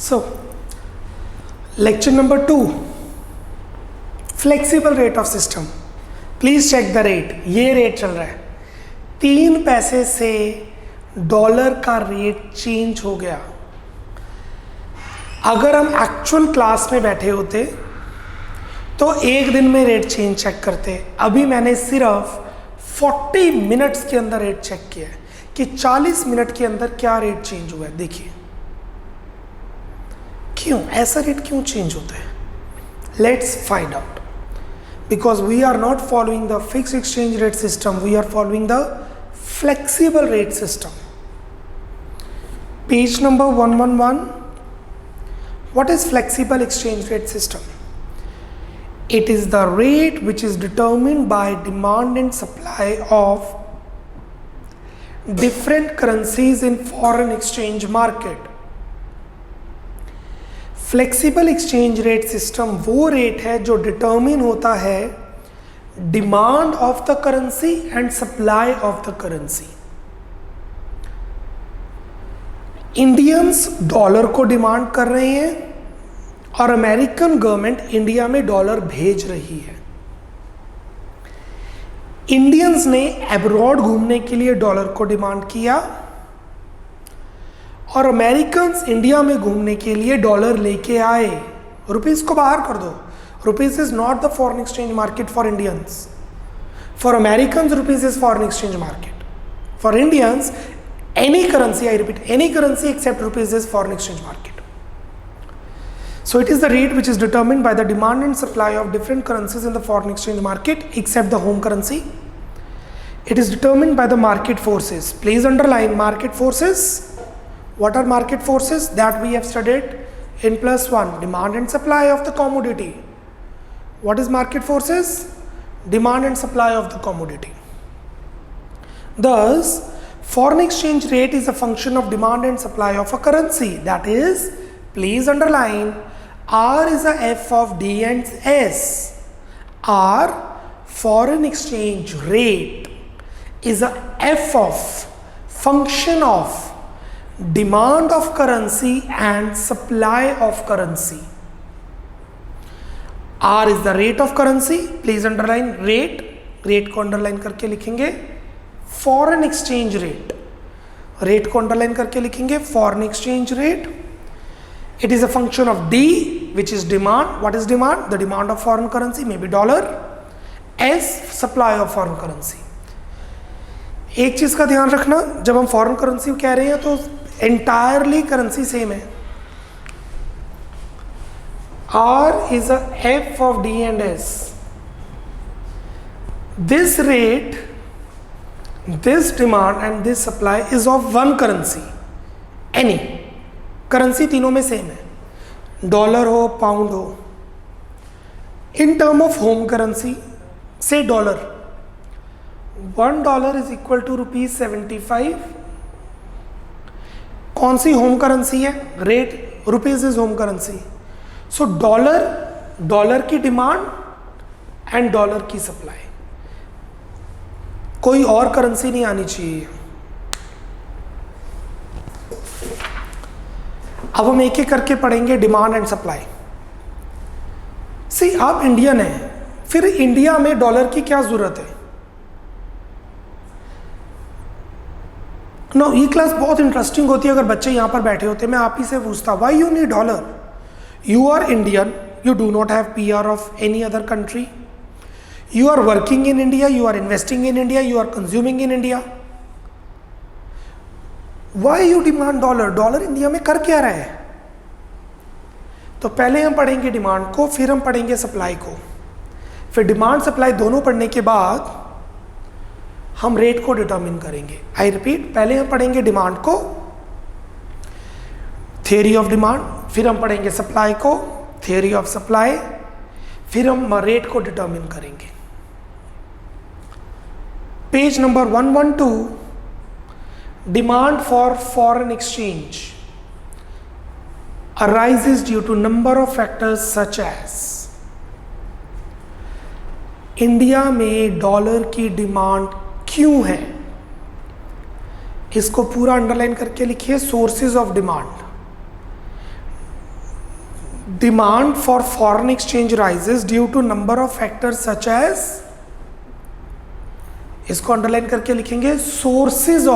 So, lecture number 2, flexible rate of system. Please check the rate. ये rate चल रहा है, 3 पैसे से डॉलर का रेट चेंज हो गया। अगर हम एक्चुअल क्लास में बैठे होते तो एक दिन में रेट चेंज चेक करते। अभी मैंने सिर्फ 40 मिनट्स के अंदर रेट चेक किया है कि 40 मिनट के अंदर क्या रेट चेंज हुआ है। देखिए क्यों ऐसा रेट क्यों चेंज होता है, let's find out. Because we are not following the fixed exchange rate system, we are following the flexible rate system. Page number 111. What is flexible exchange rate system? It is the rate which is determined by demand and supply of different currencies in foreign exchange market. Flexible exchange rate system वो rate है जो determine होता है demand of the currency and supply of the currency. Indians dollar को demand कर रहे हैं और अमेरिकन गवर्नमेंट इंडिया में डॉलर भेज रही है। इंडियंस ने अब्रॉड घूमने के लिए डॉलर को डिमांड किया और अमेरिकन्स इंडिया में घूमने के लिए डॉलर लेके आए। रुपीस को बाहर कर दो, rupees is not the foreign exchange market for Indians. For Americans rupees is foreign exchange market. For Indians any currency, I repeat, any currency except rupees is foreign exchange market. So it is the rate which is determined by the demand and supply of different currencies in the foreign exchange market except the home currency. It is determined by the market forces. Please underline market forces. What are market forces? That we have studied in +1, demand and supply of the commodity. What is market forces? Demand and supply of the commodity. Thus, foreign exchange rate is a function of demand and supply of a currency. That is, please underline, R is a F of D and S. R, foreign exchange rate, is a F of, function of, demand of currency and supply of currency. R is the rate of currency. Please underline rate. Rate को underline करके लिखेंगे foreign exchange rate. Rate को underline करके लिखेंगे foreign exchange rate. It is a function of D, which is demand. What is demand? The demand of foreign currency, maybe dollar. S, supply of foreign currency. एक चीज का ध्यान रखना, जब हम फॉरेन करेंसी कह रहे हैं तो एंटायरली करेंसी सेम है। R is a F of D and S. This rate, this demand and this supply is of one currency. Any currency तीनों में सेम है, डॉलर हो पाउंड हो। In term of home currency से dollar, $1 is equal to ₹75। कौन सी home currency है? Rate, rupees is home currency. So dollar की demand and dollar की सप्लाई, कोई और करेंसी नहीं आनी चाहिए। अब हम एक एक करके पढ़ेंगे डिमांड एंड सप्लाई। सी, आप इंडियन हैं, फिर इंडिया में डॉलर की क्या जरूरत है? नो, ये क्लास बहुत इंटरेस्टिंग होती है अगर बच्चे यहाँ पर बैठे होते। मैं आप ही से पूछता, why you need dollar? You are Indian, you do not have PR of any other country, you are working in India, you are investing in India, you are consuming in India. Why you demand dollar? Dollar India में कर क्या रहा है? तो पहले हम पढ़ेंगे demand को, फिर हम पढ़ेंगे सप्लाई को। फिर डिमांड सप्लाई दोनों पढ़ने के बाद हम रेट को डिटरमिन करेंगे। आई रिपीट, पहले हम पढ़ेंगे डिमांड को, थियरी ऑफ डिमांड, फिर हम पढ़ेंगे सप्लाई को, थियरी ऑफ सप्लाई, फिर हम रेट को डिटरमिन करेंगे। Page number 112, demand for foreign exchange arises due to number of factors such as India में डॉलर की डिमांड क्यों है? इसको पूरा अंडरलाइन करके लिखिए, sources of demand. Demand for foreign exchange rises due to number of factors such as, इसको underline करके लिखेंगे, सोर्सेज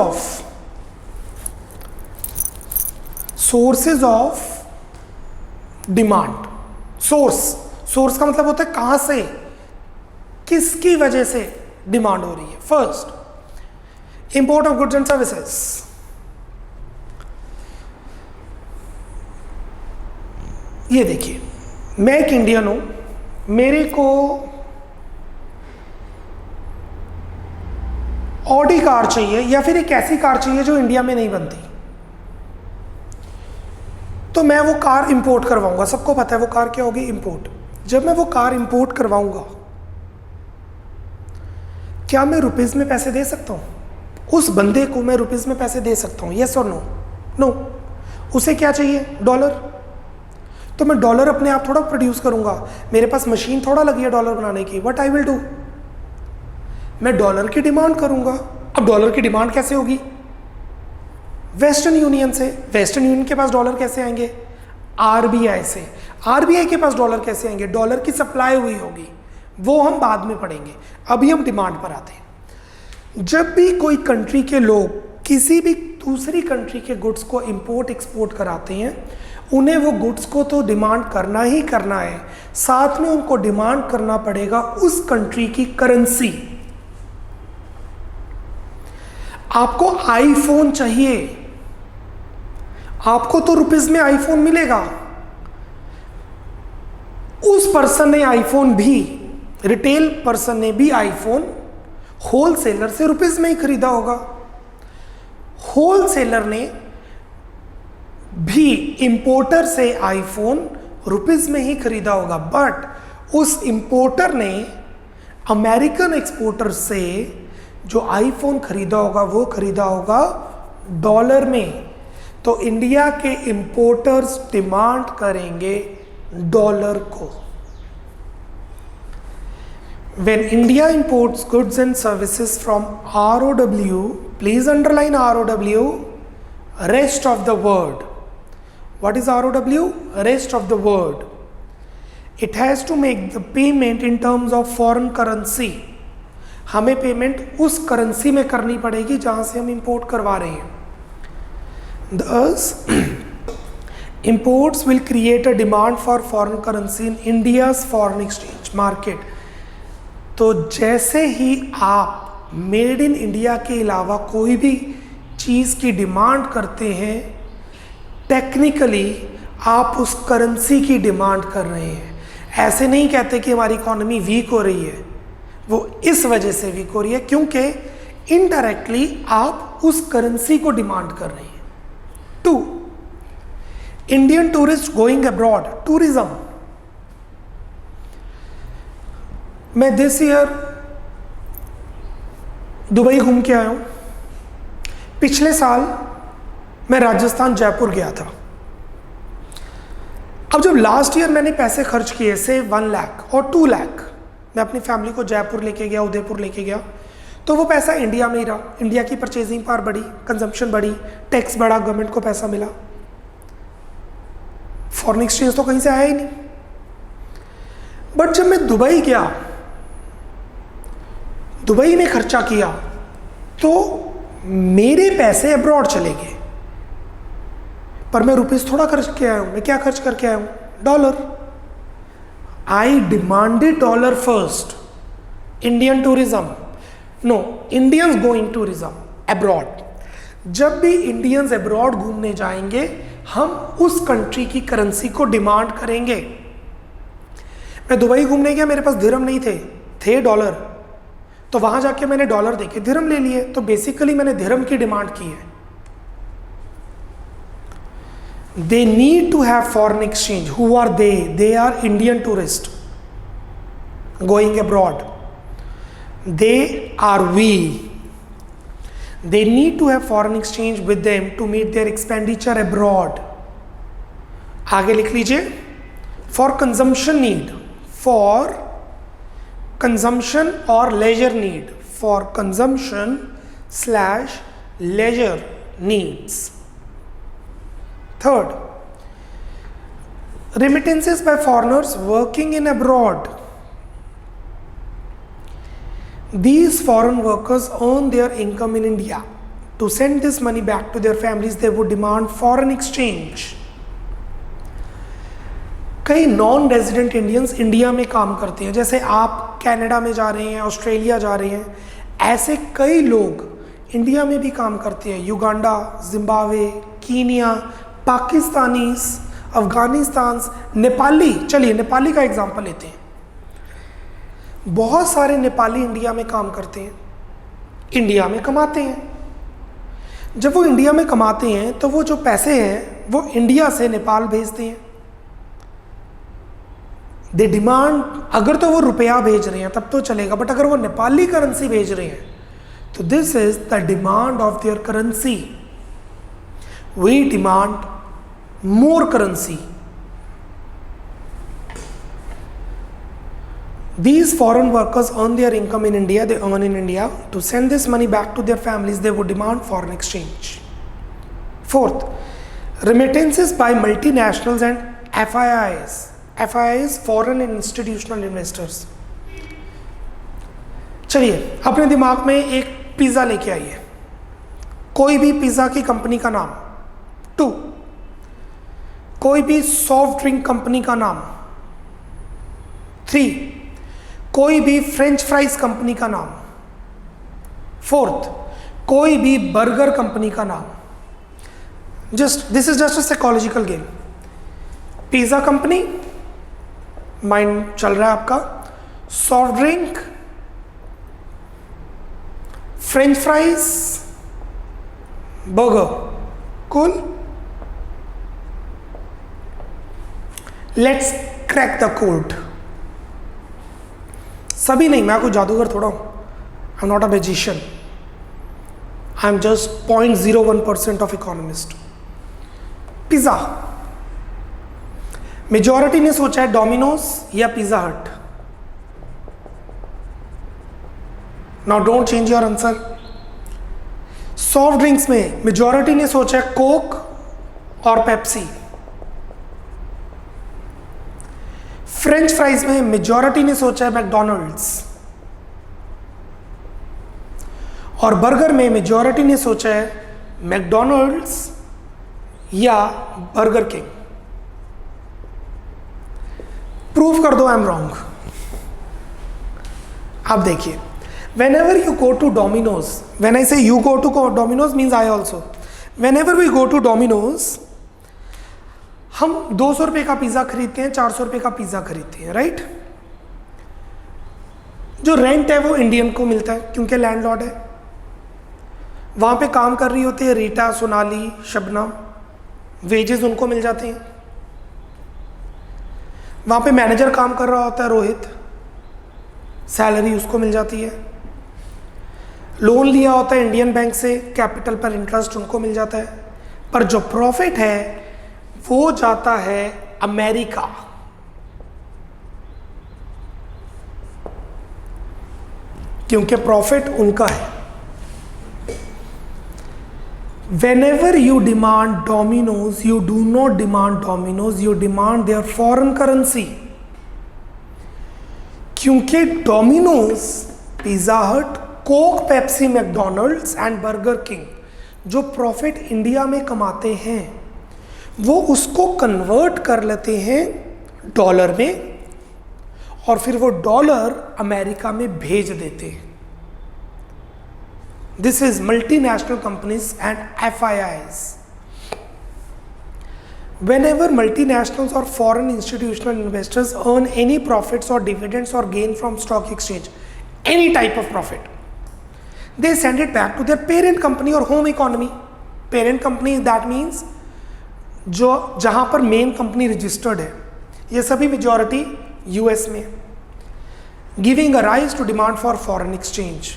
ऑफ डिमांड। सोर्स का मतलब होता है कहां से, किसकी वजह से डिमांड हो रही है। First, import of goods and services. ये देखिए, मैं एक इंडियन हूं, मेरे को ऑडी कार चाहिए या फिर एक ऐसी कार चाहिए जो इंडिया में नहीं बनती, तो मैं वो कार इंपोर्ट करवाऊंगा। सबको पता है वो कार क्या होगी, इंपोर्ट। जब मैं वो कार इंपोर्ट करवाऊंगा, क्या मैं रुपीज में पैसे दे सकता हूं उस बंदे को? मैं रुपीज में पैसे दे सकता हूं, यस और नो? नो। उसे क्या चाहिए, डॉलर। तो मैं डॉलर अपने आप थोड़ा प्रोड्यूस करूंगा, मेरे पास मशीन थोड़ा लगी है डॉलर बनाने की। व्हाट आई विल डू, मैं डॉलर की डिमांड करूंगा। अब डॉलर की डिमांड कैसे होगी, वेस्टर्न यूनियन से। वेस्टर्न यूनियन के पास डॉलर कैसे आएंगे, आरबीआई से। आरबीआई के पास डॉलर कैसे आएंगे, डॉलर की सप्लाई हुई होगी, वो हम बाद में पढ़ेंगे। अभी हम डिमांड पर आते हैं। जब भी कोई कंट्री के लोग किसी भी दूसरी कंट्री के गुड्स को इंपोर्ट एक्सपोर्ट कराते हैं, उन्हें वो गुड्स को तो डिमांड करना ही करना है, साथ में उनको डिमांड करना पड़ेगा उस कंट्री की करेंसी। आपको आईफोन चाहिए, आपको तो रुपीज में आईफोन मिलेगा। उस पर्सन ने आईफोन भी, रिटेल पर्सन ने भी आईफोन होलसेलर से रुपीज में ही खरीदा होगा। होलसेलर ने भी इंपोर्टर से आईफोन रुपीज में ही खरीदा होगा, बट उस इंपोर्टर ने अमेरिकन एक्सपोर्टर से जो आईफोन खरीदा होगा वो खरीदा होगा डॉलर में। तो इंडिया के इंपोर्टर्स डिमांड करेंगे डॉलर को। When India imports goods and services from ROW, please underline ROW, rest of the world. What is ROW? Rest of the world. It has to make the payment in terms of foreign currency. हमें payment उस currency में करनी पड़ेगी जहां से हम import करवा रहे हैं। Thus, imports will create a demand for foreign currency in India's foreign exchange market. तो जैसे ही आप मेड इन इंडिया के अलावा कोई भी चीज़ की डिमांड करते हैं, टेक्निकली आप उस करेंसी की डिमांड कर रहे हैं। ऐसे नहीं कहते कि हमारी इकोनॉमी वीक हो रही है, वो इस वजह से वीक हो रही है क्योंकि इनडायरेक्टली आप उस करेंसी को डिमांड कर रहे हैं। 2, Indian tourist going abroad, tourism. मैं दिस ईयर दुबई घूम के आया हूं। पिछले साल मैं राजस्थान जयपुर गया था। अब जब लास्ट ईयर मैंने पैसे खर्च किए से 1 लाख और 2 लाख, मैं अपनी फैमिली को जयपुर लेके गया, उदयपुर लेके गया, तो वो पैसा इंडिया में ही रहा। इंडिया की परचेजिंग पावर बढ़ी, कंजम्पशन बढ़ी, टैक्स बढ़ा, गवर्नमेंट को पैसा मिला। फॉरेन एक्सचेंज तो कहीं से आया ही नहीं। बट जब मैं दुबई गया, दुबई में खर्चा किया, तो मेरे पैसे अब्रॉड चले गए, पर मैं रुपीस थोड़ा खर्च के आया हूं। मैं क्या खर्च करके आया हूं, dollar. I demanded dollar first. Indian tourism, no, Indians going tourism abroad. जब भी इंडियंस अब्रॉड घूमने जाएंगे, हम उस कंट्री की करेंसी को डिमांड करेंगे। मैं दुबई घूमने गया, मेरे पास दिरहम नहीं थे डॉलर, तो वहां जाके मैंने डॉलर देके दिरहम ले लिए। तो बेसिकली मैंने दिरहम की डिमांड की है। They need to have foreign exchange. Who are they? They are Indian tourist going abroad. They are we. They need to have foreign exchange with them to meet their expenditure abroad. आगे लिख लीजिए, for consumption need, for consumption or leisure need, for consumption / leisure needs. Third, remittances by foreigners working in abroad. These foreign workers earn their income in India. To send this money back to their families, they would demand foreign exchange. कई non resident Indians India में काम करते हैं, जैसे आप Canada में जा रहे हैं, ऑस्ट्रेलिया जा रहे हैं, ऐसे कई लोग इंडिया में भी काम करते हैं। Uganda, Zimbabwe, Kenya, Pakistanis, Afghanistan, Nepali. चलिए नेपाली का एग्जांपल लेते हैं। बहुत सारे नेपाली इंडिया में काम करते हैं, इंडिया में कमाते हैं। जब वो इंडिया में कमाते हैं तो वो जो पैसे हैं वो इंडिया से नेपाल भेजते हैं। दे डिमांड, अगर तो वो रुपया भेज रहे हैं तब तो चलेगा, बट अगर वो नेपाली करेंसी भेज रहे हैं तो this is the demand of their currency. We demand more currency. These foreign workers earn their income in India, they earn in India. To send this money back to their families, they would demand foreign exchange. Fourth, remittances by multinationals and FIIs. FIIs, foreign and institutional investors. चलिए अपने दिमाग में एक pizza लेके आइए, कोई भी pizza की कंपनी का नाम। 2, कोई भी सॉफ्ट ड्रिंक कंपनी का नाम। 3, कोई भी फ्रेंच फ्राइज कंपनी का नाम। 4th, कोई भी बर्गर कंपनी का नाम। This is just a psychological game. Pizza company, mind चल रहा है आपका। Soft drink, French fries, burger, cool. Let's crack the code. सभी नहीं, मैं कोई जादूगर थोड़ा हूं। I am not a magician, I am just 0.01% of economist. Pizza, majority ने सोचा है डोमिनोज या पिज्जा हट। Now don't change your answer. Soft drinks में मेजॉरिटी ने सोचा है कोक और पेप्सी। फ्रेंच फ्राइज में मेजॉरिटी ने सोचा है मैकडॉनल्ड्स। और बर्गर में मेजॉरिटी ने सोचा है मैकडॉनल्ड्स या बर्गर किंग। प्रूव कर दो आई एम रॉन्ग। अब देखिए, whenever you go to Domino's, when I say you go to Domino's means I also, whenever we go to Domino's, हम 200 रुपये का पिज़्ज़ा खरीदते हैं, 400 रुपये का पिज़्ज़ा खरीदते हैं, राइट। जो रेंट है वो इंडियन को मिलता है क्योंकि लैंडलॉर्ड है। वहाँ पे काम कर रही होती है रीटा, सोनाली, शबनम, वेजेस उनको मिल जाते हैं। वहाँ पे मैनेजर काम कर रहा होता है रोहित, सैलरी उसको मिल जाती है। लोन लिया होता है इंडियन बैंक से, कैपिटल पर इंटरेस्ट उनको मिल जाता है। पर जो प्रॉफिट है वो जाता है अमेरिका। क्योंकि प्रॉफिट उनका है। Whenever you demand Domino's, you do not demand Domino's, you demand their foreign currency. क्योंकि Domino's, पिज़्ज़ा हट, Coke, Pepsi, McDonald's and burger king जो प्रॉफिट इंडिया में कमाते हैं वो उसको कन्वर्ट कर लेते हैं डॉलर में और फिर वो डॉलर अमेरिका में भेज देते हैं। This is multinational companies and FIIs. Whenever multinationals or foreign institutional investors earn any profits or dividends or gain from stock exchange, any type of profit, they send it back to their parent company or home economy. Parent company that means जो जहाँ पर main company registered है, ये सभी majority US में, giving a rise to demand for foreign exchange.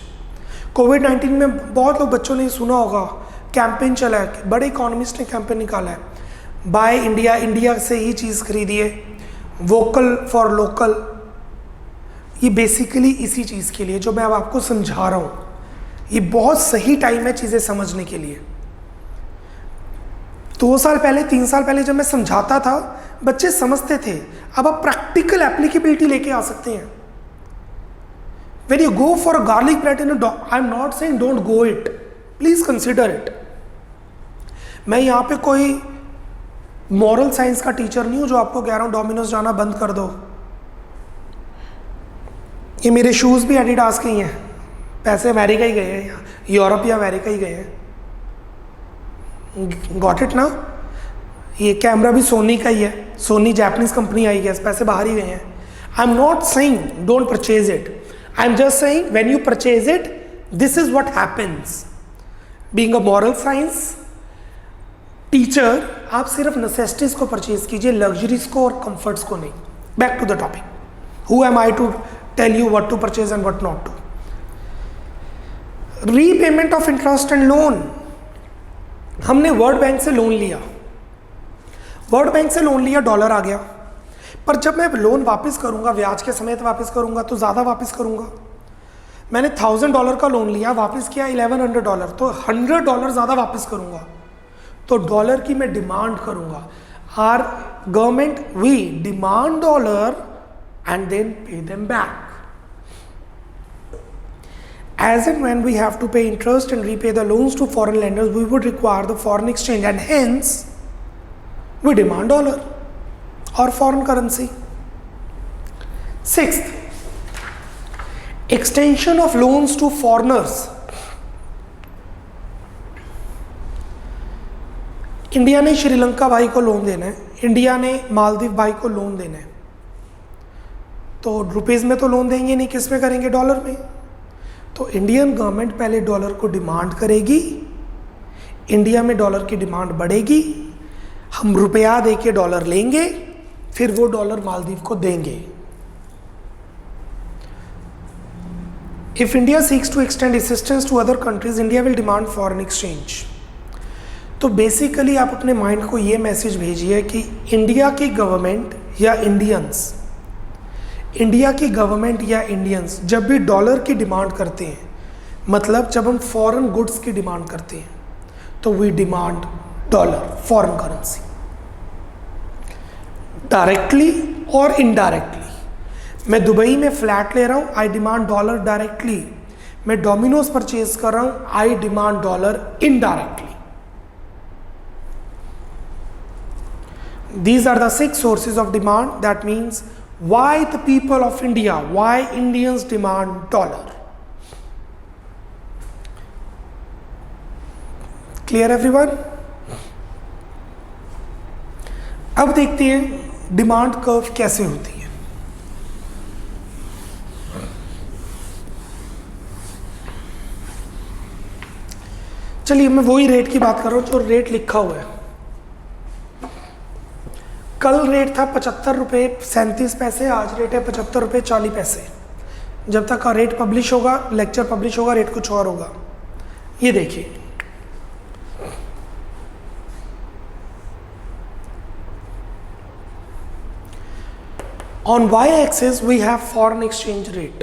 कोविड-19 में बहुत लोग बच्चों ने सुना होगा, कैंपेन चला है, बड़े इकोनॉमिस्ट ने कैंपेन निकाला है, बाय इंडिया, इंडिया से ही चीज़ खरीदिए, वोकल फॉर लोकल। ये बेसिकली इसी चीज़ के लिए जो मैं अब आपको समझा रहा हूँ। ये बहुत सही टाइम है चीज़ें समझने के लिए। 2 साल पहले, 3 साल पहले जब मैं समझाता था, बच्चे समझते थे, अब आप प्रैक्टिकल एप्लीकेबिलिटी लेके आ सकते हैं। When you go for a garlic bread in a I'm not saying don't go it, please consider it. मैं यहाँ पे कोई मॉरल साइंस का टीचर नहीं हूँ जो आपको कह रहा हूँ डोमिनोज जाना बंद कर दो। ये मेरे शूज़ भी एडिडास के ही हैं, पैसे अमेरिका ही गए हैं, यूरोप या अमेरिका ही गए हैं। गॉट इट ना। ये कैमरा भी सोनी का ही है, सोनी जापानीज कंपनी आई है, पैसे बाहर ही गए हैं। I am not saying don't purchase it, I am just saying when you purchase it this is what happens. Being a moral science teacher, आप सिर्फ नेसेसिटीज को परचेज कीजिए, लग्जरीज को और कंफर्ट्स को नहीं। Back to the topic, who am I to tell you what to purchase and what not to. Repayment of interest and loan, हमने world bank से लोन लिया, वर्ल्ड बैंक से लोन लिया, डॉलर आ गया, पर जब मैं लोन वापस करूंगा, ब्याज के समेत वापस करूंगा तो ज़्यादा वापस करूंगा। मैंने $1000 का लोन लिया, वापस किया $1100, तो $100 ज़्यादा वापस करूंगा, तो डॉलर की मैं डिमांड करूंगा। Our government we demand dollar and then pay them back. As and when we have to pay interest and repay the loans to foreign lenders, we would require the foreign exchange, and hence we demand dollar or foreign currency. Sixth, extension of loans to foreigners. India ने श्रीलंका भाई को loan देना है, India ने मालदीव भाई को loan देना है, तो रुपीज में तो लोन देंगे नहीं, किस में करेंगे? डॉलर में। तो इंडियन गवर्नमेंट पहले डॉलर को डिमांड करेगी, इंडिया में डॉलर की डिमांड बढ़ेगी, हम रुपया दे के डॉलर लेंगे, फिर वो डॉलर मालदीव को देंगे। If India seeks to extend assistance to other countries, India will demand foreign exchange. तो बेसिकली आप अपने माइंड को ये मैसेज भेजिए कि इंडिया की गवर्नमेंट या इंडियंस, इंडिया की गवर्नमेंट या इंडियंस जब भी डॉलर की डिमांड करते हैं, मतलब जब हम फॉरेन गुड्स की डिमांड करते हैं, तो we demand dollar, foreign currency, directly और इनडायरेक्टली। मैं दुबई में फ्लैट ले रहा हूँ, आई डिमांड डॉलर डायरेक्टली। मैं डोमिनोज परचेज कर रहा हूँ, I demand dollar indirectly. These are the 6 sources of demand. That means why the people of India, why Indians demand dollar. Clear everyone? अब देखते हैं डिमांड कर्व कैसे होती है। चलिए मैं वही रेट की बात कर रहा हूं जो रेट लिखा हुआ है। कल रेट था 75 रुपये 37 पैसे, आज रेट है 75 रुपये 40 पैसे। जब तक का रेट पब्लिश होगा, लेक्चर पब्लिश होगा, रेट कुछ और होगा। ये देखिए, on y axis we have foreign exchange rate.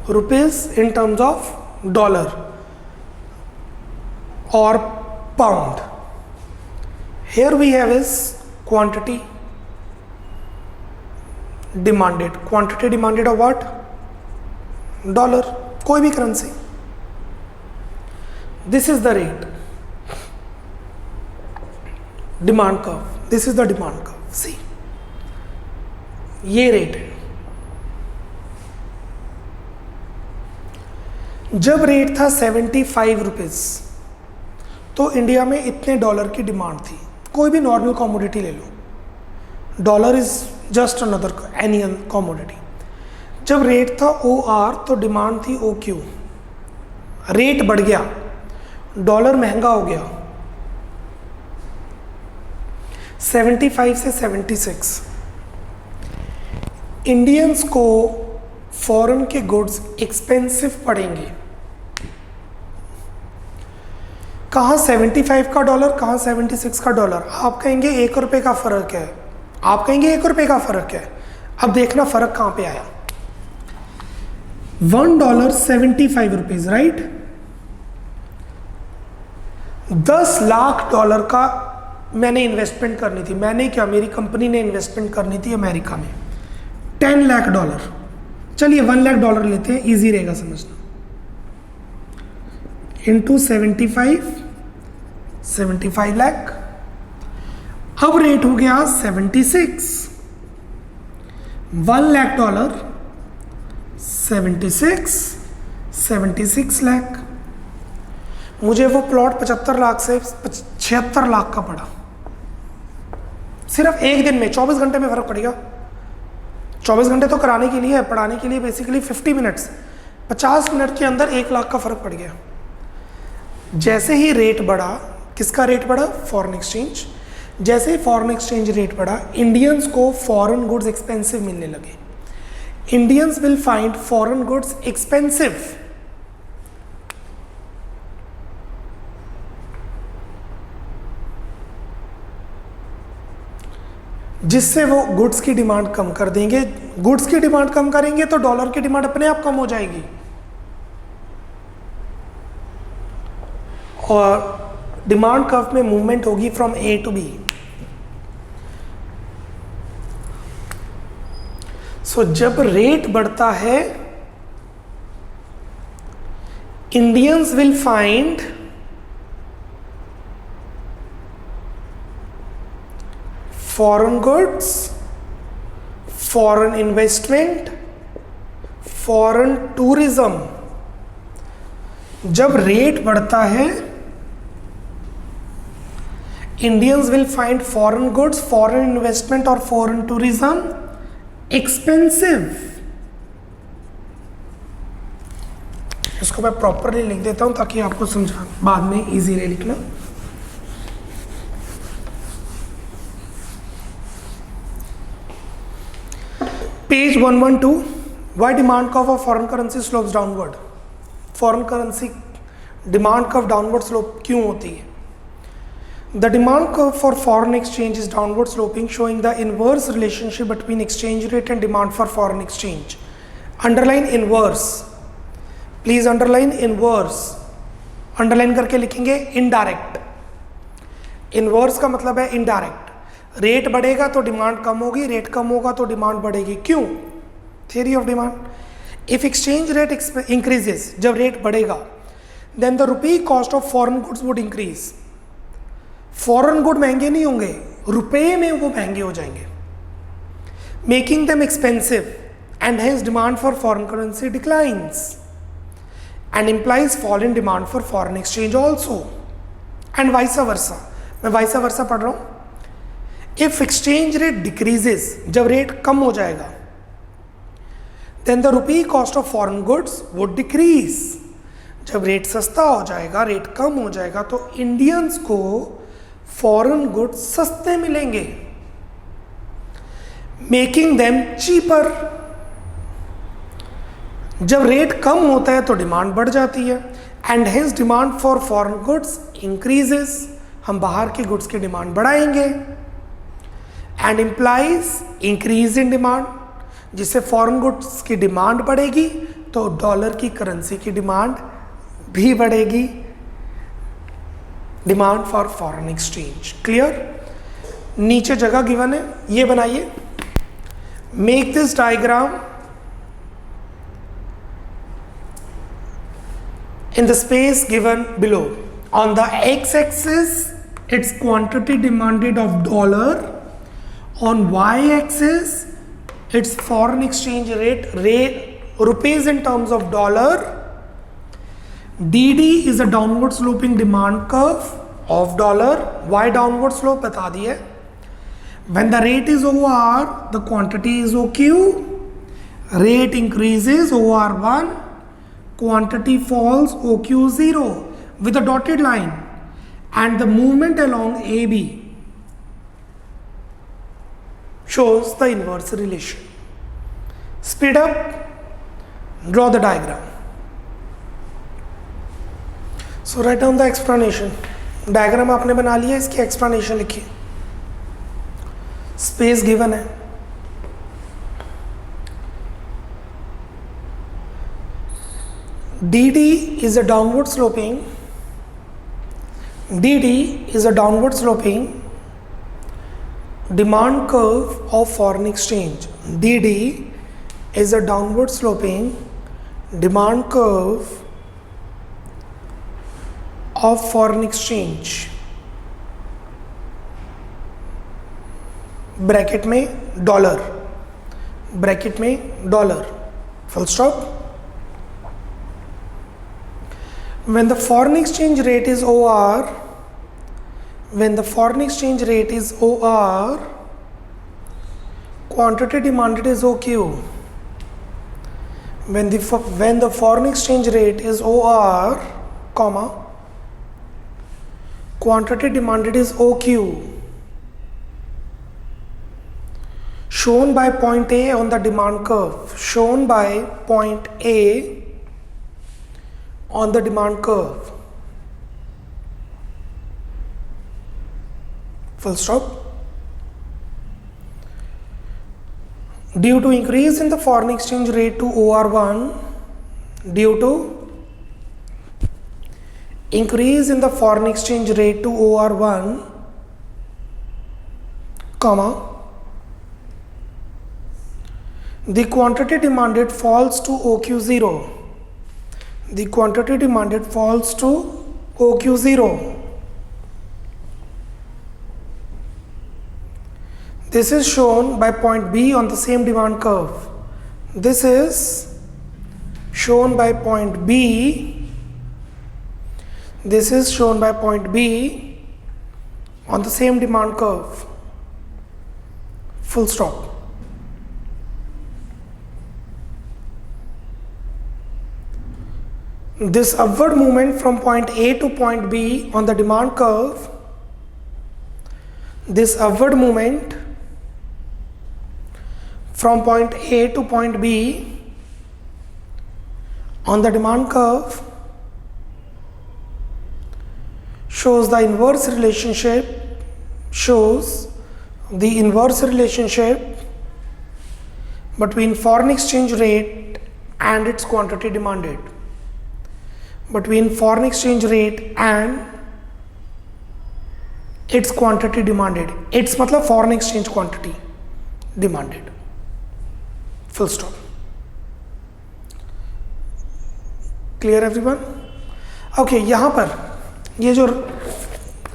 Rupees in terms of dollar or pound. Here we have is quantity demanded. Quantity demanded of what? Dollar, कोई भी currency. This is the rate. Demand curve. This is the demand curve. See, ये rate है। जब rate था 75 rupees, तो India में इतने dollar की डिमांड थी। कोई भी नॉर्मल कॉमोडिटी ले लो, dollar is just another any commodity. जब रेट था OR तो डिमांड थी OQ। रेट बढ़ गया, डॉलर महंगा हो गया, 75 से 76। इंडियंस को फॉरेन के गुड्स एक्सपेंसिव पड़ेंगे। कहाँ 75 का डॉलर, कहाँ 76 का डॉलर। आप कहेंगे 1 रुपये का फ़र्क है, आप कहेंगे 1 रुपये का फ़र्क है। अब देखना फ़र्क कहाँ पे आया। $1.75, राइट। 10 लाख डॉलर का मैंने इन्वेस्टमेंट करनी थी। मैंने क्या, मेरी कंपनी ने इन्वेस्टमेंट करनी थी अमेरिका में $10 लाख। चलिए $1 लाख लेते हैं, इजी रहेगा समझना। इंटू 75 लाख। अब रेट हो गया 76। $1 लाख, 76 लाख। मुझे वो प्लॉट 75 लाख से 76 लाख का पड़ा, सिर्फ एक दिन में। 24 घंटे में फर्क पड़ेगा। 24 घंटे तो कराने के लिए है, पढ़ाने के लिए बेसिकली 50 मिनट्स, 50 मिनट के अंदर 1 लाख का फर्क पड़ गया। जैसे ही रेट बढ़ा, किसका रेट बढ़ा? Foreign exchange. जैसे ही फॉरेन एक्सचेंज रेट बढ़ा, इंडियंस को फॉरेन गुड्स एक्सपेंसिव मिलने लगे। Indians will find foreign goods expensive, जिससे वो गुड्स की डिमांड कम कर देंगे। गुड्स की डिमांड कम करेंगे तो डॉलर की डिमांड अपने आप कम हो जाएगी और डिमांड कर्व में मूवमेंट होगी फ्रॉम ए टू बी। सो जब रेट बढ़ता है, Indians will find foreign goods, foreign investment, foreign tourism। जब रेट बढ़ता है, Indians will find foreign goods, foreign investment और फॉरेन टूरिज्म एक्सपेंसिव। इसको मैं प्रॉपरली लिख देता हूं ताकि आपको समझा बाद में इजी रहे लिखना। Page 112, why demand curve of foreign currency slopes downward? Foreign currency demand curve downward slope क्यों होती है? The demand curve for foreign exchange is downward sloping, showing the inverse relationship between exchange rate and demand for foreign exchange. Underline inverse. Please underline inverse. Underline करके लिखेंगे indirect. Inverse का मतलब है indirect. Rate बढ़ेगा तो demand कम होगी, rate कम होगा तो डिमांड बढ़ेगी। क्यों? Theory of demand. If exchange rate increases, जब रेट बढ़ेगा, then the rupee cost of foreign goods would increase. Foreign good महंगे नहीं होंगे, रुपए में वो महंगे हो जाएंगे, making them expensive, and hence demand for foreign currency declines and implies fall in demand for foreign exchange also, and vice versa. मैं वाइसा वर्सा पढ़ रहा हूं। इफ एक्सचेंज रेट डिक्रीजेस, जब रेट कम हो जाएगा, then the rupee cost of foreign goods would decrease. जब rate सस्ता हो जाएगा, रेट कम हो जाएगा, तो इंडियंस को फॉरेन गुड्स सस्ते मिलेंगे, मेकिंग देम चीपर। जब रेट कम होता है तो डिमांड बढ़ जाती है, and hence demand for foreign goods increases. हम बाहर की गुड्स की डिमांड बढ़ाएंगे, and implies increase in demand, जिससे फॉरेन गुड्स की डिमांड बढ़ेगी तो डॉलर की करेंसी की डिमांड भी बढ़ेगी। Demand for foreign exchange. Clear? नीचे जगह गिवन है, ये बनाइए। Make this diagram in the space given below. On the x-axis, its quantity demanded of dollar. On y-axis, its foreign exchange rate, rupees in terms of dollar. DD is a downward sloping demand curve of dollar. Why downward slope? बता दिए. When the rate is OR, the quantity is OQ. Rate increases OR1. Quantity falls OQ0 with a dotted line, and the movement along AB shows the inverse relation. Speed up, draw the diagram. So write down the explanation. Diagram आपने बना लिया, इसकी explanation लिखिए. Space given है. DD is a downward sloping demand curve of foreign exchange. DD is a downward sloping demand curve of foreign exchange. Bracket में dollar, full stop. When the foreign exchange rate is OR, quantity demanded is OQ. When the foreign exchange rate is OR, quantity demanded is OQ, shown by point A on the demand curve. Full stop. Due to increase in the foreign exchange rate to OR1, the quantity demanded falls to OQ0. This is shown by point B on the same demand curve. On the same demand curve. Full stop. This upward movement from point A to point B on the demand curve, shows the inverse relationship between foreign exchange rate and its quantity demanded. Its मतलब foreign exchange quantity demanded. Full stop. Clear everyone? Okay, यहाँ पर ये जो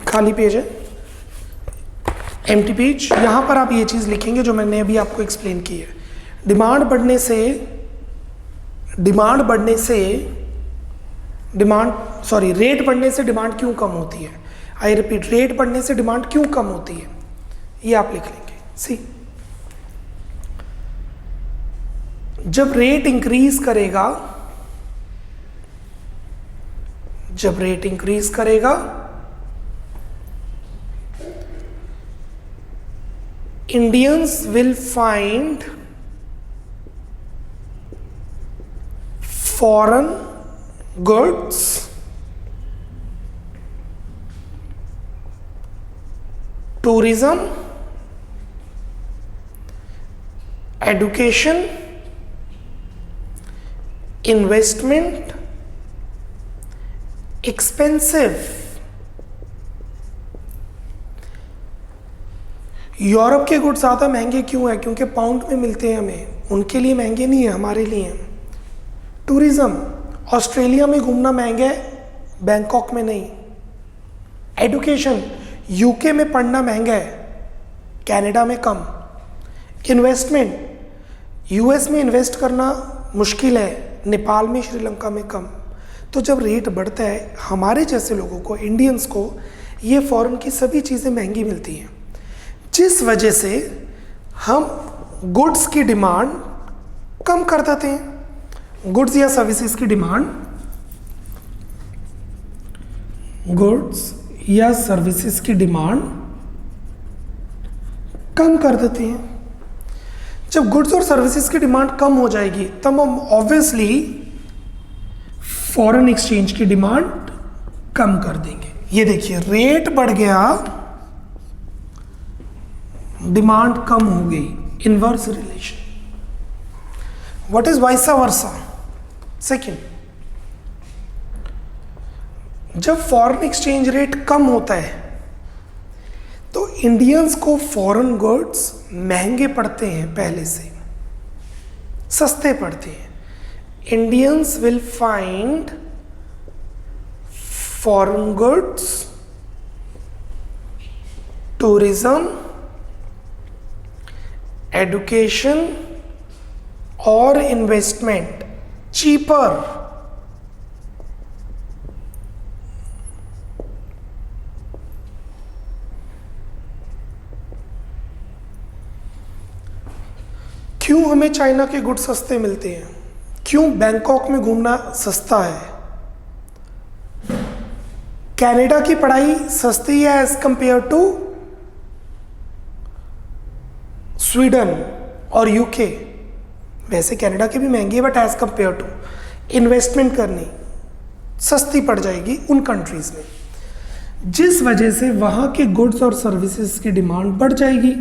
खाली page है, empty page, यहाँ पर आप ये चीज़ लिखेंगे जो मैंने अभी आपको एक्सप्लेन की है. रेट बढ़ने से डिमांड क्यों कम होती है? आई रिपीट, रेट बढ़ने से डिमांड क्यों कम होती है, ये आप लिख लेंगे. सी, जब रेट इंक्रीज करेगा, Indians will find foreign goods tourism, education, investment expensive. Europe के गुड्स ज़्यादा महंगे क्यों है? क्योंकि पाउंड में मिलते हैं हमें, उनके लिए महंगे नहीं है, हमारे लिए हैं. टूरिज्म, ऑस्ट्रेलिया में घूमना महंगा है, बैंकॉक में नहीं. एडुकेशन, यूके में पढ़ना महंगा है, कनाडा में कम. इन्वेस्टमेंट, यूएस में इन्वेस्ट करना मुश्किल है, नेपाल में, श्रीलंका में कम. तो जब रेट बढ़ता है, हमारे जैसे लोगों को, इंडियंस को, ये फॉरेन की सभी चीज़ें महंगी मिलती हैं, जिस वजह से हम गुड्स की डिमांड कम कर देते हैं. गुड्स या सर्विसेज की डिमांड, कम कर देते हैं. जब गुड्स और सर्विसेज की डिमांड कम हो जाएगी, तब हम ऑब्वियसली फॉरेन एक्सचेंज की डिमांड कम कर देंगे. ये देखिए, रेट बढ़ गया, डिमांड कम हो गई. Inverse relation. What is vice versa? Second, जब फॉरेन एक्सचेंज रेट कम होता है तो इंडियंस को फॉरेन गुड्स महंगे पड़ते हैं, पहले से सस्ते पड़ते हैं. Indians will find foreign goods, tourism, education और इन्वेस्टमेंट चीपर. क्यों हमें चाइना के गुड्स सस्ते मिलते हैं? क्यों बैंकॉक में घूमना सस्ता है? कनाडा की पढ़ाई सस्ती है एज कंपेयर टू स्वीडन और यूके. वैसे कनाडा की भी महंगी है but as compare to investment करनी सस्ती पड़ जाएगी उन कंट्रीज में, जिस वजह से वहां के गुड्स और सर्विसेज की डिमांड बढ़ जाएगी.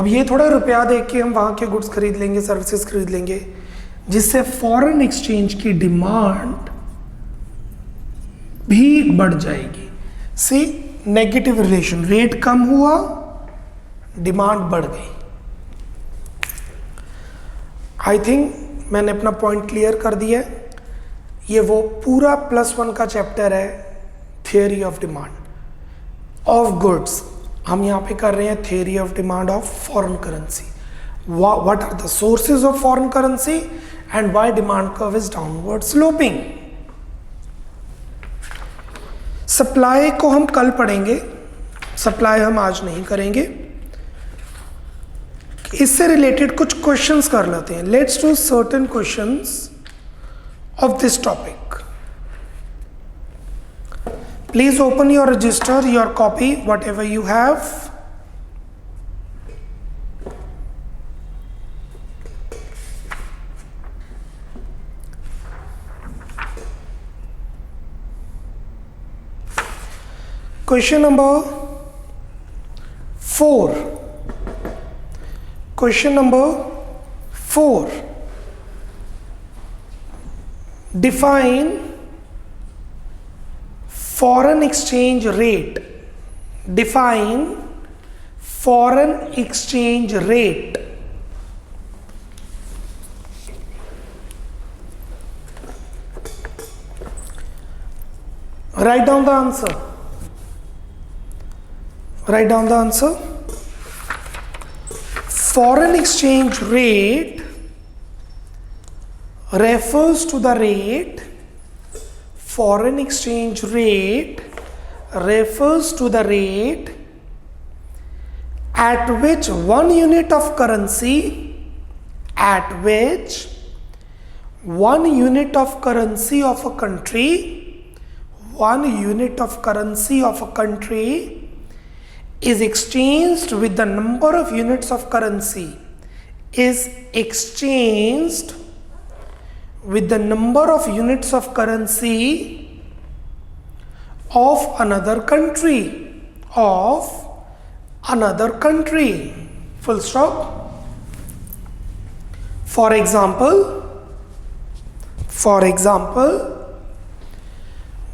अब ये थोड़ा रुपया देख के हम वहां के गुड्स खरीद लेंगे, सर्विसेज खरीद लेंगे, जिससे फॉरेन एक्सचेंज की डिमांड भी बढ़ जाएगी. सी नेगेटिव रिलेशन, रेट कम हुआ, डिमांड बढ़ गई. आई थिंक मैंने अपना पॉइंट क्लियर कर दिया है. ये वो पूरा +1 का चैप्टर है, theory of demand of goods. हम यहाँ पे कर रहे हैं theory of demand of foreign currency. What are the sources of foreign currency and why demand curve is downward sloping. Supply को हम कल पढ़ेंगे, सप्लाई हम आज नहीं करेंगे. इससे रिलेटेड कुछ क्वेश्चंस कर लेते हैं. Let's do certain questions of this topic. Please open your register, your copy, whatever you have. Question number 4. Question number 4. Define foreign exchange rate. Define foreign exchange rate. Write down the answer. Write down the answer. Foreign exchange rate refers to the rate. Foreign exchange rate refers to the rate at which one unit of currency, at which one unit of currency of a country, one unit of currency of a country is exchanged with the number of units of currency, is exchanged with the number of units of currency of another country, of another country, full stop. For example,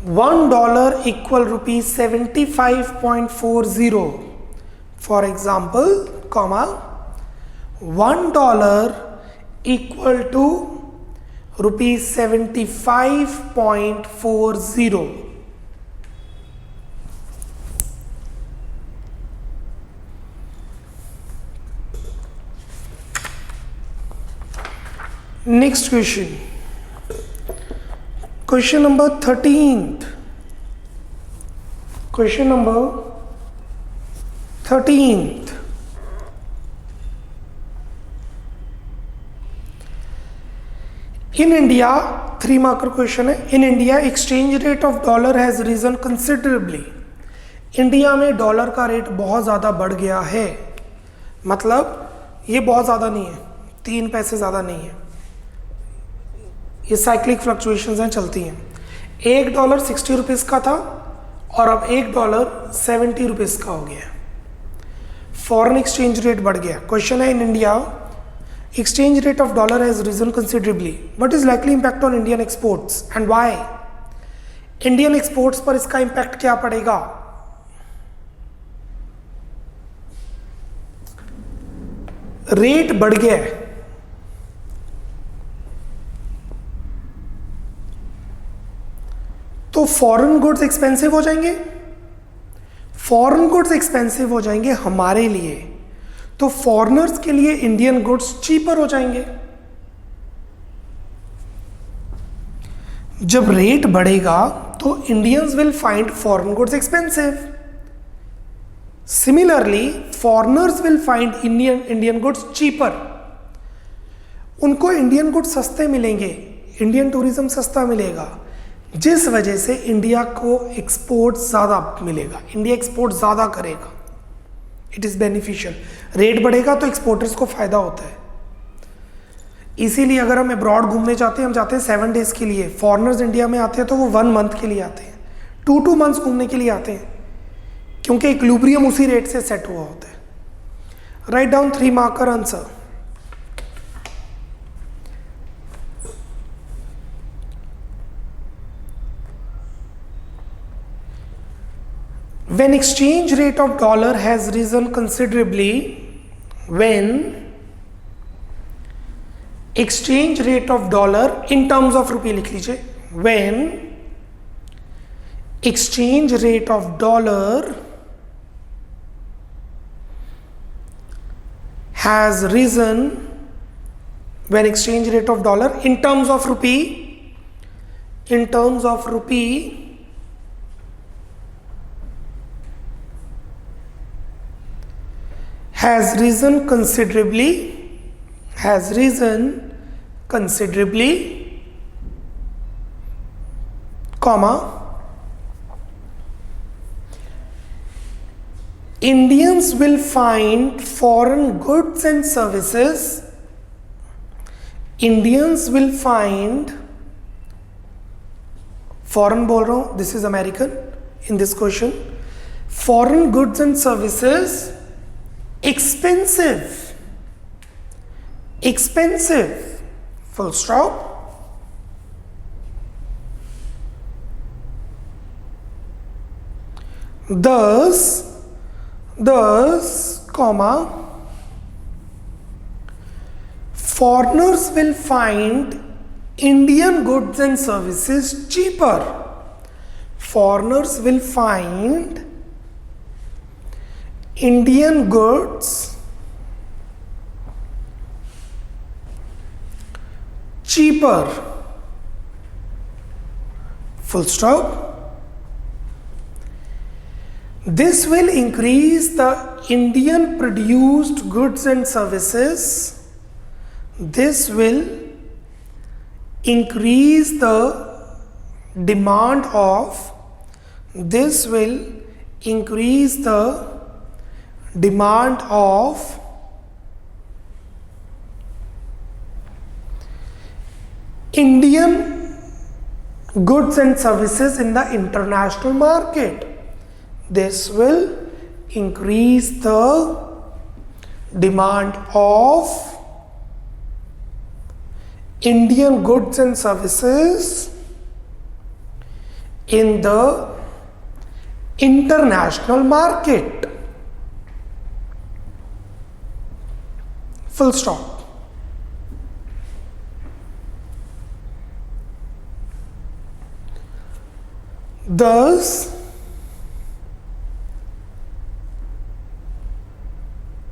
$1 equal rupees 75.40. For example, comma, $1 equal to rupees 75.40. Next question. Question number 13th. Question number 13th. In India, 3 marker question है. In India, exchange rate of dollar has risen considerably. India में dollar का rate बहुत ज़्यादा बढ़ गया है. मतलब ये बहुत ज़्यादा नहीं है, 3 पैसे ज़्यादा नहीं है. ये साइक्लिक फ्लक्चुएशंस हैं, चलती हैं. $1 60 रुपीज़ का था और अब $1 70 रुपीज़ का हो गया. फॉरेन एक्सचेंज रेट बढ़ गया. क्वेश्चन है, in India Exchange rate of dollar has risen considerably. What is likely impact on Indian exports and why? Indian exports पर इसका impact क्या पड़ेगा? रेट बढ़ गया है, तो फॉरेन गुड्स एक्सपेंसिव हो जाएंगे. फॉरेन गुड्स एक्सपेंसिव हो जाएंगे हमारे लिए, तो फॉरेनर्स के लिए इंडियन गुड्स चीपर हो जाएंगे. जब रेट बढ़ेगा तो Indians will find foreign goods expensive. Similarly foreigners will find Indian goods cheaper. उनको इंडियन गुड्स सस्ते मिलेंगे, इंडियन टूरिज्म सस्ता मिलेगा, जिस वजह से इंडिया को एक्सपोर्ट ज़्यादा मिलेगा, इंडिया एक्सपोर्ट ज़्यादा करेगा. It is beneficial. रेट बढ़ेगा तो एक्सपोर्टर्स को फ़ायदा होता है. इसीलिए अगर हम अब्रॉड घूमने जाते हैं, हम जाते हैं 7 डेज़ के लिए. फॉरेनर्स इंडिया में आते हैं तो वो 1 मंथ के लिए आते हैं, 2 मंथ्स घूमने के लिए आते हैं, क्योंकि इक्विलिब्रियम उसी रेट से सेट हुआ होता है. Write down 3 marker answer. When exchange rate of dollar has risen considerably, when exchange rate of dollar in terms of rupee लिख लीजिए, when exchange rate of dollar has risen, when exchange rate of dollar in terms of rupee has risen considerably, comma, Indians will find foreign goods and services, Indians will find, foreign बोल रहा हूँ, this is American in this question, foreign goods and services expensive, full stop. Thus, comma, foreigners will find Indian goods and services cheaper. Foreigners will find Indian goods cheaper, full stop. This will increase the Indian produced goods and services. This will increase the demand of, this will increase the demand of Indian goods and services in the international market. This will increase the demand of Indian goods and services in the international market. Full stop. Thus,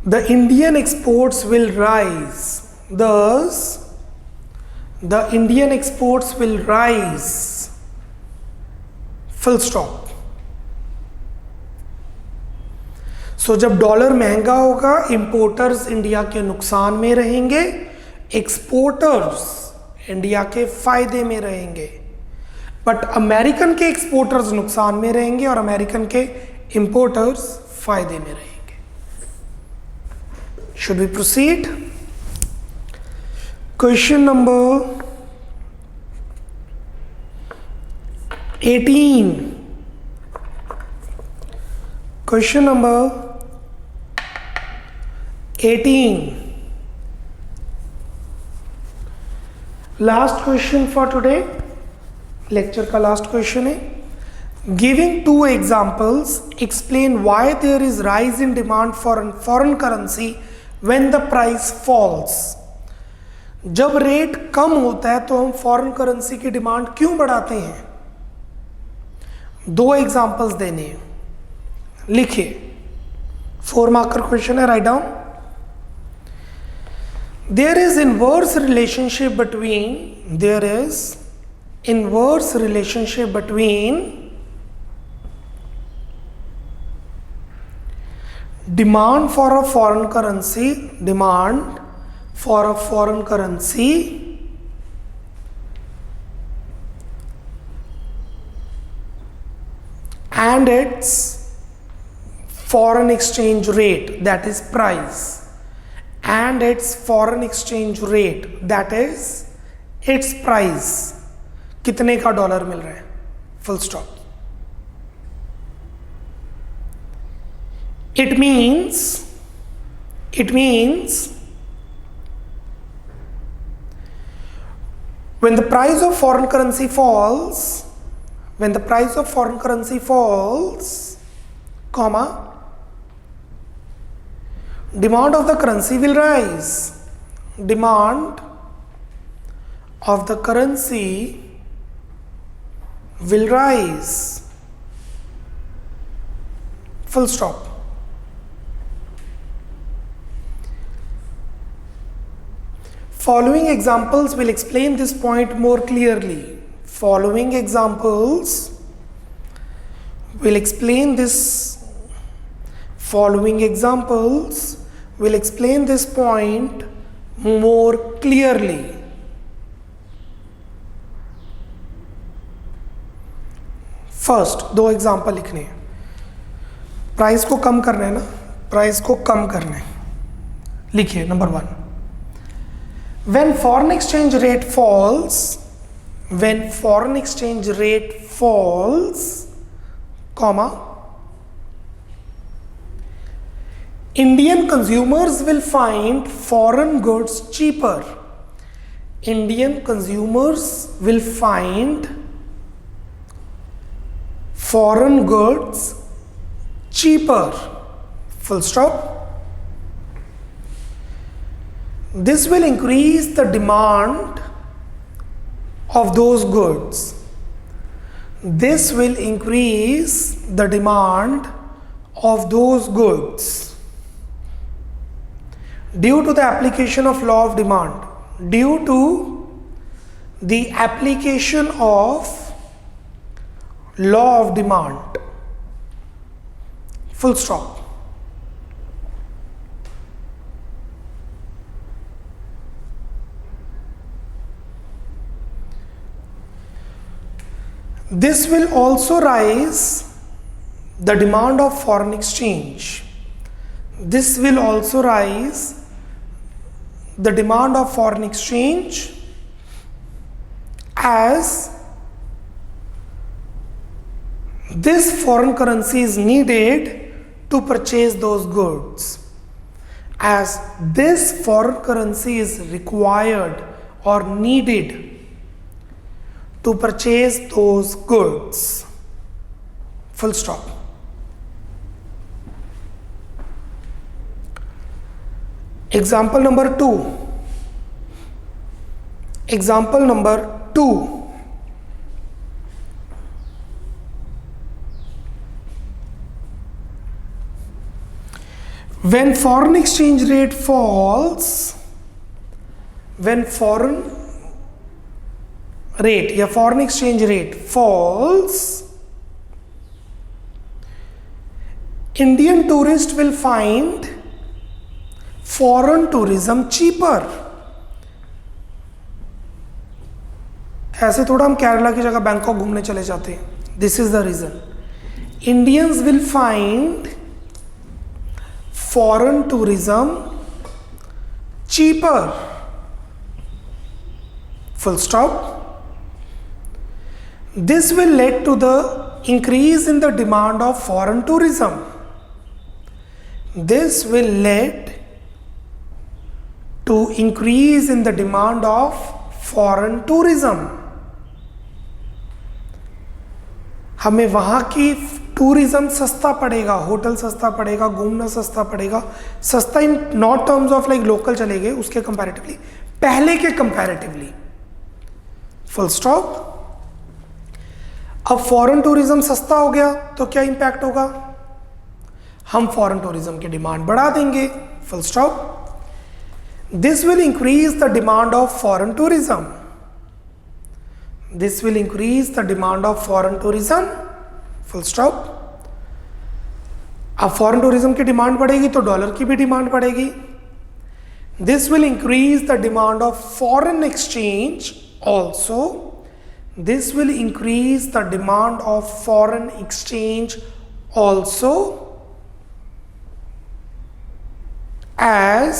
the Indian exports will rise. Thus, the Indian exports will rise. Full stop. सो जब dollar महंगा होगा, importers India के नुकसान में रहेंगे, exporters India के फायदे में रहेंगे. बट अमेरिकन के एक्सपोर्टर्स नुकसान में रहेंगे और अमेरिकन के इंपोर्टर्स फायदे में रहेंगे. Should we proceed? Question number 18. Question number 18. Last question for today, lecture का लास्ट क्वेश्चन है, giving to examples explain why there is rise in demand for foreign currency when the price falls. जब rate कम होता है तो हम foreign currency की डिमांड क्यों बढ़ाते हैं? दो एग्जाम्पल्स देने हैं, लिखिए। 4 मार्कर क्वेश्चन है, write down. There is inverse relationship between demand for a foreign currency and its foreign exchange rate, that is price, and its foreign exchange rate, that is its price, कितने का dollar मिल रहा है, full stop. It means when the price of foreign currency falls, comma, demand of the currency will rise. Demand of the currency will rise. Full stop. Following examples will explain this point more clearly. Following examples will explain this point more clearly. First 2 example लिखने हैं। Price को कम करना है ना, price को कम करना है। लिखिए number 1, when foreign exchange rate falls, comma, Indian consumers will find foreign goods cheaper. Indian consumers will find foreign goods cheaper. Full stop. This will increase the demand of those goods. Due to the application of law of demand. Full stop. This will also rise the demand of foreign exchange. As this foreign currency is needed to purchase those goods. As this foreign currency is required or needed to purchase those goods. Full stop. Example number 2. When foreign exchange rate falls, foreign exchange rate falls, Indian tourists will find foreign tourism cheaper. ऐसे थोड़ा हम केरला की जगह Bangkok घूमने चले जाते हैं. This is the reason. Indians will find foreign tourism cheaper. Full stop. This will lead to the increase in the demand of foreign tourism. This will lead to increase in the demand of foreign tourism, हमें वहां की tourism सस्ता पड़ेगा, hotel सस्ता पड़ेगा, घूमना सस्ता पड़ेगा, सस्ता in not terms of like local चलेंगे उसके कंपैरेटिवली, पहले के कंपैरेटिवली, फुल स्टॉप। अब फॉरेन टूरिज्म सस्ता हो गया तो क्या इंपैक्ट होगा, हम फॉरेन टूरिज्म की डिमांड बढ़ा देंगे, full stop. This will increase the demand of foreign tourism, this will increase the demand of foreign tourism, full stop. अब फॉरेन टूरिज्म की डिमांड बढ़ेगी तो डॉलर की भी डिमांड बढ़ेगी। This will increase the demand of foreign exchange also, this will increase the demand of foreign exchange also, as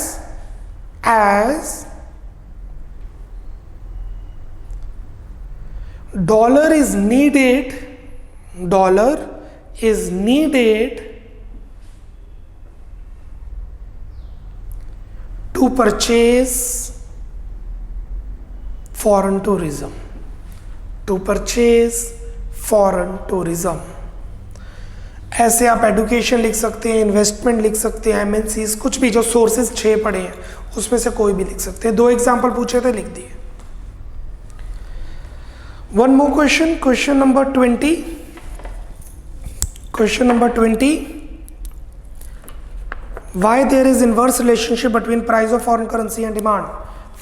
dollar is needed to purchase foreign tourism, to purchase foreign tourism। ऐसे आप education लिख सकते हैं, investment लिख सकते हैं, MNCs, कुछ भी जो सोर्सेज 6 पढ़े हैं उसमें से कोई भी लिख सकते हैं। 2 एग्जांपल पूछे थे, लिख दिए। One more question, question number 20, question number 20, why there is inverse relationship between price of foreign currency and demand.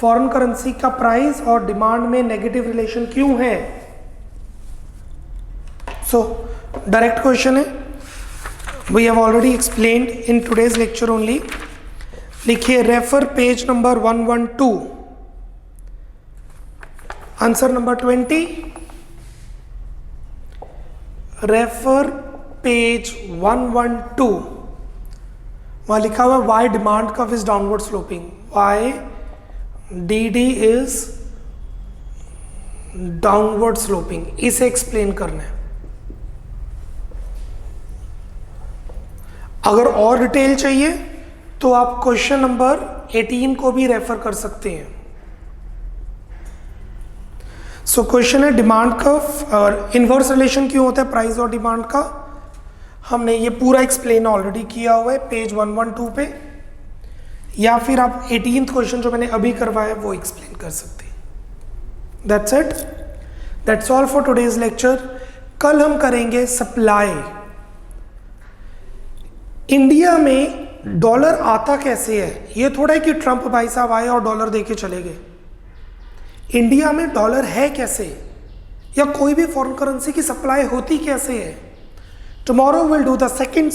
Foreign currency का प्राइस और डिमांड में नेगेटिव रिलेशन क्यों है। सो डायरेक्ट क्वेश्चन है, we have already explained in today's lecture only। लिखिए refer page number 112, answer number 20, refer page 112। वहां लिखा हुआ why demand curve is downward sloping, why D is downward sloping, इसे explain करना है। अगर और डिटेल चाहिए तो आप क्वेश्चन नंबर 18 को भी रेफर कर सकते हैं। सो क्वेश्चन है डिमांड कर्व और इनवर्स रिलेशन क्यों होता है प्राइस और डिमांड का। हमने ये पूरा एक्सप्लेन ऑलरेडी किया हुआ है पेज 112 पे, या फिर आप 18th क्वेश्चन जो मैंने अभी करवाया वो एक्सप्लेन कर सकते हैं। That's it, that's all for today's lecture. कल हम करेंगे सप्लाई। इंडिया में डॉलर आता कैसे है, ये थोड़ा है कि ट्रंप भाई साहब आए और डॉलर देके चले गए। इंडिया में डॉलर है कैसे, या कोई भी फॉरेन करेंसी की सप्लाई होती कैसे है। Tomorrow will do the second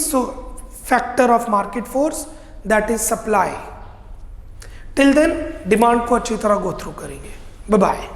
factor of market force, that is supply. Till then demand को अच्छी तरह गो थ्रू करेंगे। Bye bye.